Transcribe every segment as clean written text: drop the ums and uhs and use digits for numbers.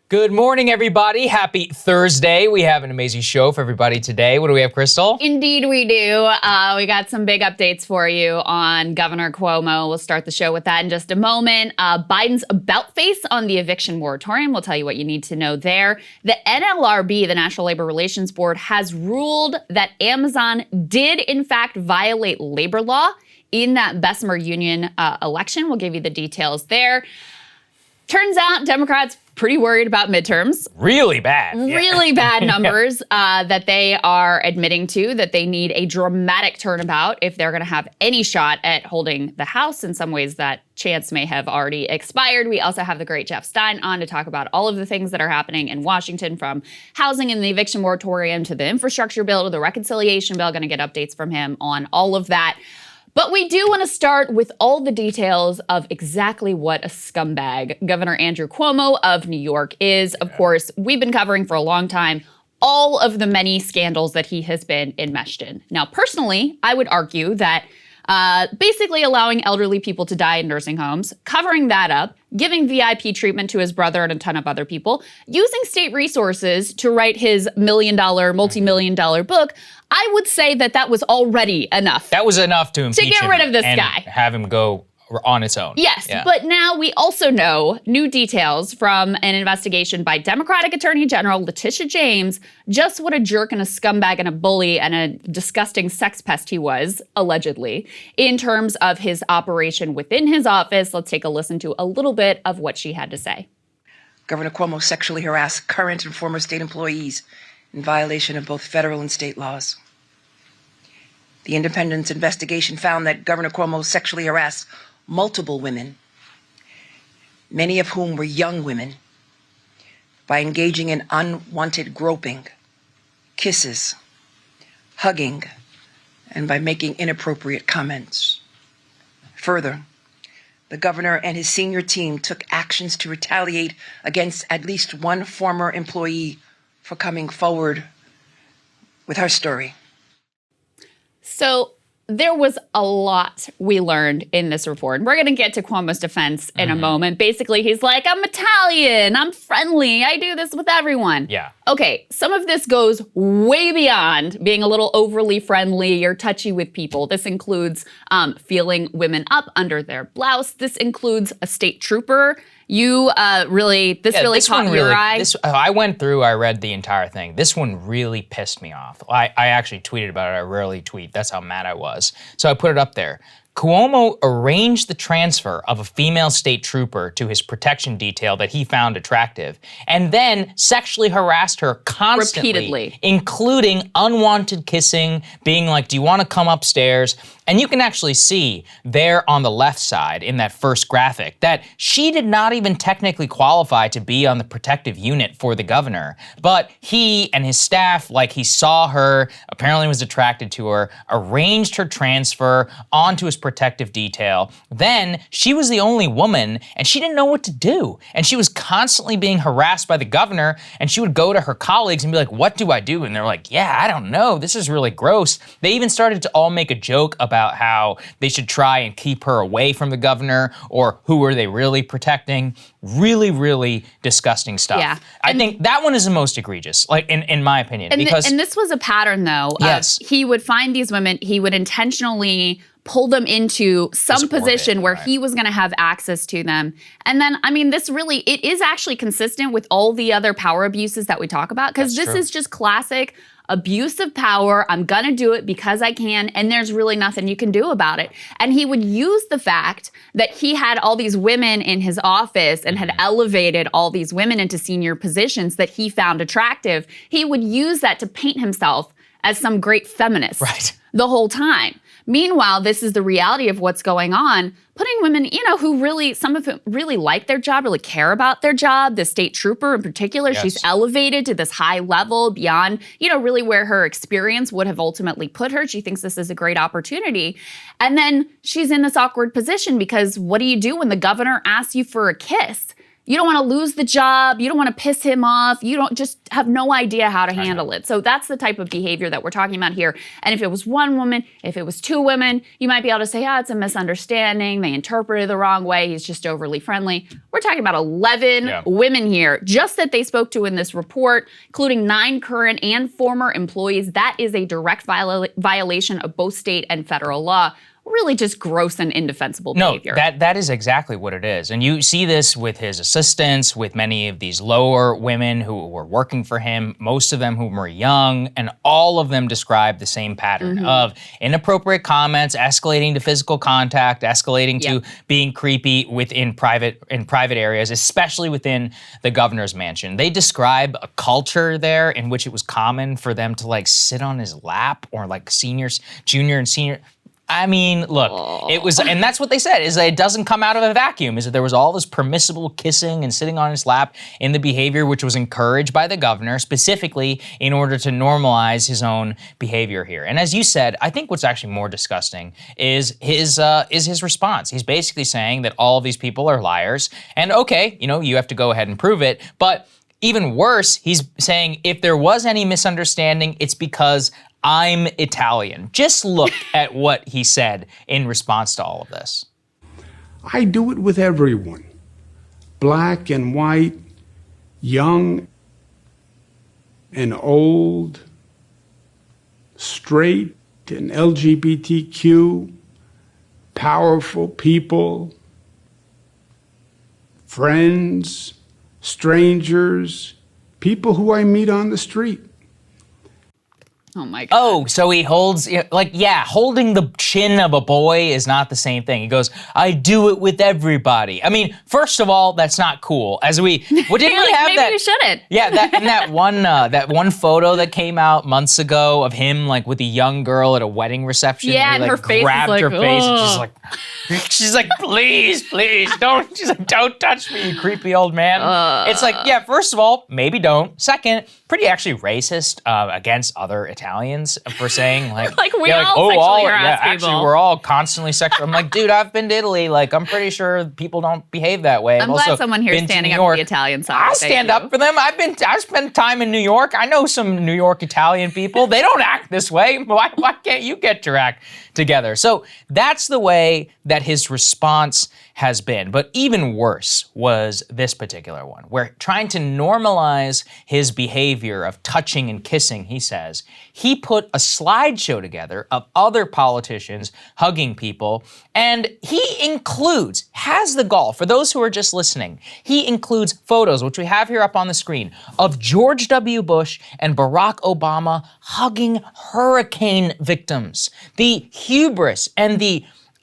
Good morning, everybody. Happy Thursday. We have an amazing show for everybody today. What do we have, Krystal? Indeed we do. We got some big updates for you on Governor Cuomo. We'll start the show with that in just a moment. Biden's about face on the eviction moratorium. We'll tell you what you need to know there. The NLRB, the National Labor Relations Board, has ruled that Amazon did, in fact, violate labor law in that Bessemer Union election. We'll give you the details there. Turns out Democrats pretty worried about midterms. Really bad. Really bad numbers that they are admitting to, that they need a dramatic turnabout if they're going to have any shot at holding the House. In some ways, that chance may have already expired. We also have the great Jeff Stein on to talk about all of the things that are happening in Washington, from housing and the eviction moratorium to the infrastructure bill to the reconciliation bill. Going to get updates from him on all of that. But we do want to start with all the details of exactly what a scumbag Governor Andrew Cuomo of New York is. Of course, we've been covering for a long time all of the many scandals that he has been enmeshed in. Now, personally, I would argue that basically allowing elderly people to die in nursing homes, covering that up, giving VIP treatment to his brother and a ton of other people, using state resources to write his multi-million-dollar book, I would say that that was already enough. That was enough to impeach him. To get rid of this and guy. Have him go on its own. Yes, but now we also know new details from an investigation by Democratic Attorney General Letitia James, just what a jerk and a scumbag and a bully and a disgusting sex pest he was, allegedly, in terms of his operation within his office. Let's take a listen to a little bit of what she had to say. Governor Cuomo sexually harassed current and former state employees in violation of both federal and state laws. The Independence investigation found that Governor Cuomo sexually harassed multiple women, many of whom were young women, by engaging in unwanted groping, kisses, hugging, and by making inappropriate comments. Further, the governor and his senior team took actions to retaliate against at least one former employee for coming forward with her story. So there was a lot we learned in this report. We're going to get to Cuomo's defense in a moment. Basically, he's like, I'm Italian, I'm friendly, I do this with everyone. Yeah. Okay, some of this goes way beyond being a little overly friendly or touchy with people. This includes feeling women up under their blouse. This includes a state trooper. This really caught your eye. I went through, I read the entire thing. This one really pissed me off. I actually tweeted about it. I rarely tweet. That's how mad I was. So I put it up there. Cuomo arranged the transfer of a female state trooper to his protection detail that he found attractive, and then sexually harassed her constantly, repeatedly, including unwanted kissing, being like, do you want to come upstairs? And you can actually see there on the left side in that first graphic that she did not even technically qualify to be on the protective unit for the governor. But he and his staff, like he saw her, apparently was attracted to her, arranged her transfer onto his protective detail. Then she was the only woman and she didn't know what to do. And she was constantly being harassed by the governor, and she would go to her colleagues and be like, what do I do? And they're like, yeah, I don't know. This is really gross. They even started to all make a joke about how they should try and keep her away from the governor, or who are they really protecting? Really, really disgusting stuff. Yeah. I think that one is the most egregious, like in my opinion. And this was a pattern, though. Yes. He would find these women, he would intentionally pull them into some position where he was going to have access to them. And then, I mean, it is actually consistent with all the other power abuses that we talk about, because this is just classic abuse of power. I'm going to do it because I can, and there's really nothing you can do about it. And he would use the fact that he had all these women in his office and had elevated all these women into senior positions that he found attractive. He would use that to paint himself as some great feminist the whole time. Meanwhile, this is the reality of what's going on. Putting women, who really, some of whom really like their job, really care about their job. The state trooper in particular, she's elevated to this high level beyond, really where her experience would have ultimately put her. She thinks this is a great opportunity. And then she's in this awkward position because what do you do when the governor asks you for a kiss? You don't want to lose the job. You don't want to piss him off. You don't just have no idea how to handle it. So that's the type of behavior that we're talking about here. And if it was one woman, if it was two women, you might be able to say, it's a misunderstanding. They interpreted it the wrong way. He's just overly friendly. We're talking about 11 women here, just that they spoke to in this report, including 9 current and former employees. That is a direct violation of both state and federal law. Really just gross and indefensible behavior. No, that is exactly what it is. And you see this with his assistants, with many of these lower women who were working for him, most of them who were young, and all of them describe the same pattern of inappropriate comments, escalating to physical contact, escalating to being creepy in private areas, especially within the governor's mansion. They describe a culture there in which it was common for them to like sit on his lap, or like junior and senior. I mean, look, it was, and that's what they said, is that it doesn't come out of a vacuum, is that there was all this permissible kissing and sitting on his lap in the behavior, which was encouraged by the governor specifically in order to normalize his own behavior here. And as you said, I think what's actually more disgusting is his response. He's basically saying that all of these people are liars, and okay, you have to go ahead and prove it, but even worse, he's saying if there was any misunderstanding, it's because I'm Italian. Just look at what he said in response to all of this. I do it with everyone. Black and white, young and old, straight and LGBTQ, powerful people, friends, strangers, people who I meet on the street. Oh my God. Oh, so he holds, holding the chin of a boy is not the same thing. He goes, I do it with everybody. I mean, first of all, that's not cool. Didn't we have maybe that? Maybe you shouldn't. Yeah, that one photo that came out months ago of him like with a young girl at a wedding reception. Yeah, and he, and her face grabbed is like, her face and she's like, please, don't. She's like, don't touch me, you creepy old man. It's like, yeah, first of all, maybe don't. Second, pretty actually racist against other Italians for saying like we all sexually harass people. Actually, we're all constantly sexual. I'm like, dude, I've been to Italy. Like, I'm pretty sure people don't behave that way. I'm glad someone here is standing up for the Italian side. I stand up for them. I've spent time in New York. I know some New York Italian people. They don't act this way. Why can't you get your act together? So that's the way that his response has been. But even worse was this particular one, where trying to normalize his behavior of touching and kissing, he says, he put a slideshow together of other politicians hugging people, and he has the gall, for those who are just listening, he includes photos, which we have here up on the screen, of George W. Bush and Barack Obama hugging hurricane victims. The hubris and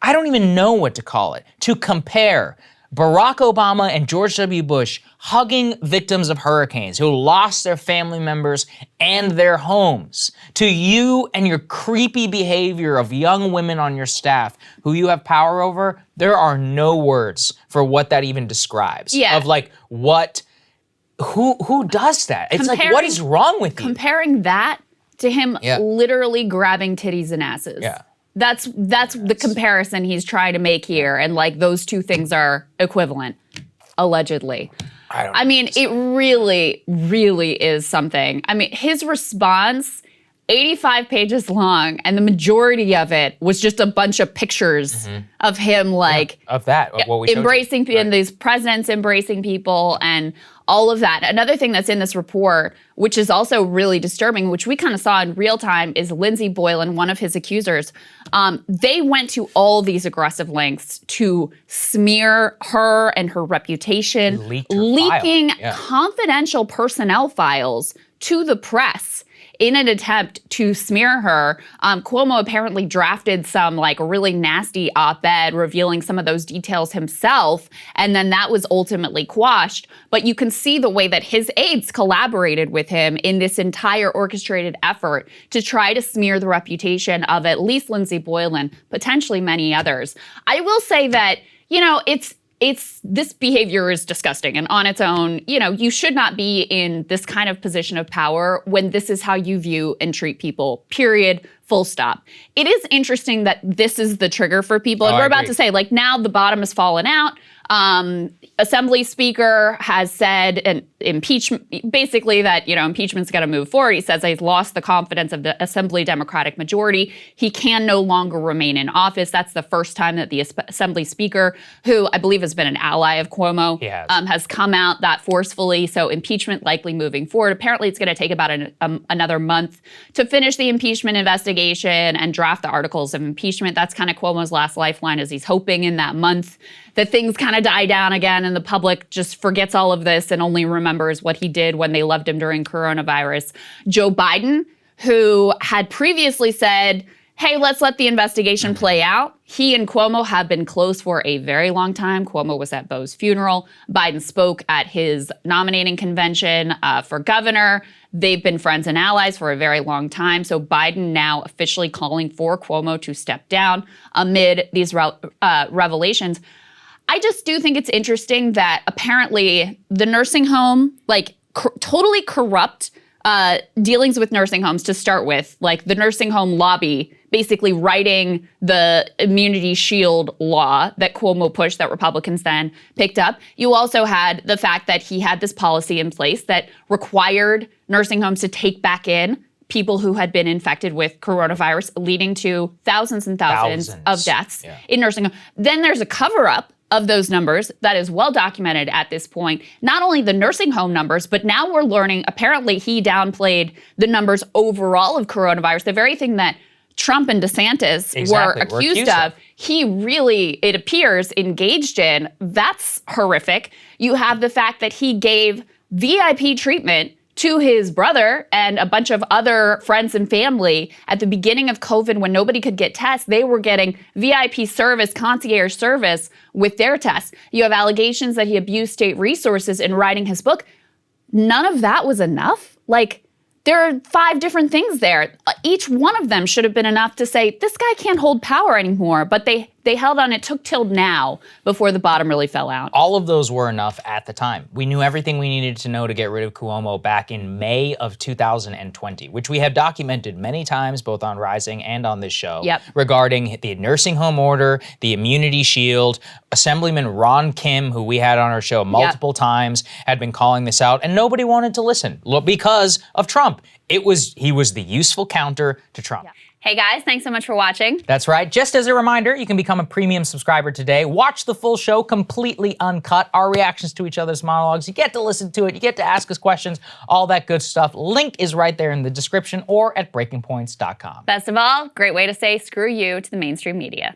I don't even know what to call it, to compare Barack Obama and George W. Bush hugging victims of hurricanes who lost their family members and their homes, to you and your creepy behavior of young women on your staff who you have power over. There are no words for what that even describes. Yeah. Of like, who does that? It's like, what is wrong with you? Comparing that to him literally grabbing titties and asses. Yeah. That's the comparison he's trying to make here, and like those two things are equivalent, allegedly. I mean, it really, really is something. I mean, his response, 85 pages long, and the majority of it was just a bunch of pictures of him of what we embracing people, and these presidents embracing people and all of that. Another thing that's in this report, which is also really disturbing, which we kind of saw in real time, is Lindsey Boylan, one of his accusers. They went to all these aggressive lengths to smear her and her reputation, leaking confidential personnel files to the press in an attempt to smear her. Cuomo apparently drafted some really nasty op-ed revealing some of those details himself, and then that was ultimately quashed. But you can see the way that his aides collaborated with him in this entire orchestrated effort to try to smear the reputation of at least Lindsey Boylan, potentially many others. I will say that, this behavior is disgusting, and on its own, you should not be in this kind of position of power when this is how you view and treat people, period, full stop. It is interesting that this is the trigger for people, and we're about to say, now the bottom has fallen out. Assembly Speaker has said an impeachment, basically that, impeachment's going to move forward. He says he's lost the confidence of the Assembly Democratic majority. He can no longer remain in office. That's the first time that the Assembly Speaker, who I believe has been an ally of Cuomo, has come out that forcefully. So impeachment likely moving forward. Apparently, it's going to take about another month to finish the impeachment investigation and draft the articles of impeachment. That's kind of Cuomo's last lifeline, as he's hoping in that month that things kind of die down again and the public just forgets all of this and only remembers what he did when they loved him during coronavirus. Joe Biden, who had previously said, hey, let's let the investigation play out. He and Cuomo have been close for a very long time. Cuomo was at Beau's funeral. Biden spoke at his nominating convention for governor. They've been friends and allies for a very long time. So Biden now officially calling for Cuomo to step down amid these revelations. I just do think it's interesting that apparently the nursing home, totally corrupt dealings with nursing homes to start with, like the nursing home lobby basically writing the immunity shield law that Cuomo pushed that Republicans then picked up. You also had the fact that he had this policy in place that required nursing homes to take back in people who had been infected with coronavirus, leading to thousands and thousands of deaths in nursing homes. Then there's a cover-up of those numbers that is well documented at this point. Not only the nursing home numbers, but now we're learning apparently he downplayed the numbers overall of coronavirus, the very thing that Trump and DeSantis were accused of. He really, it appears, engaged in. That's horrific. You have the fact that he gave VIP treatment to his brother and a bunch of other friends and family at the beginning of COVID when nobody could get tests. They were getting VIP service, concierge service with their tests. You have allegations that he abused state resources in writing his book. None of that was enough. There are 5 different things there. Each one of them should have been enough to say, this guy can't hold power anymore. But they held on. It took till now before the bottom really fell out. All of those were enough at the time. We knew everything we needed to know to get rid of Cuomo back in May of 2020, which we have documented many times, both on Rising and on this show, regarding the nursing home order, the immunity shield. Assemblyman Ron Kim, who we had on our show multiple times, had been calling this out, and nobody wanted to listen because of Trump. He was the useful counter to Trump. Hey guys, thanks so much for watching. That's right. Just as a reminder, you can become a premium subscriber today. Watch the full show completely uncut, our reactions to each other's monologues. You get to listen to it. You get to ask us questions, all that good stuff. Link is right there in the description or at breakingpoints.com. Best of all, great way to say screw you to the mainstream media.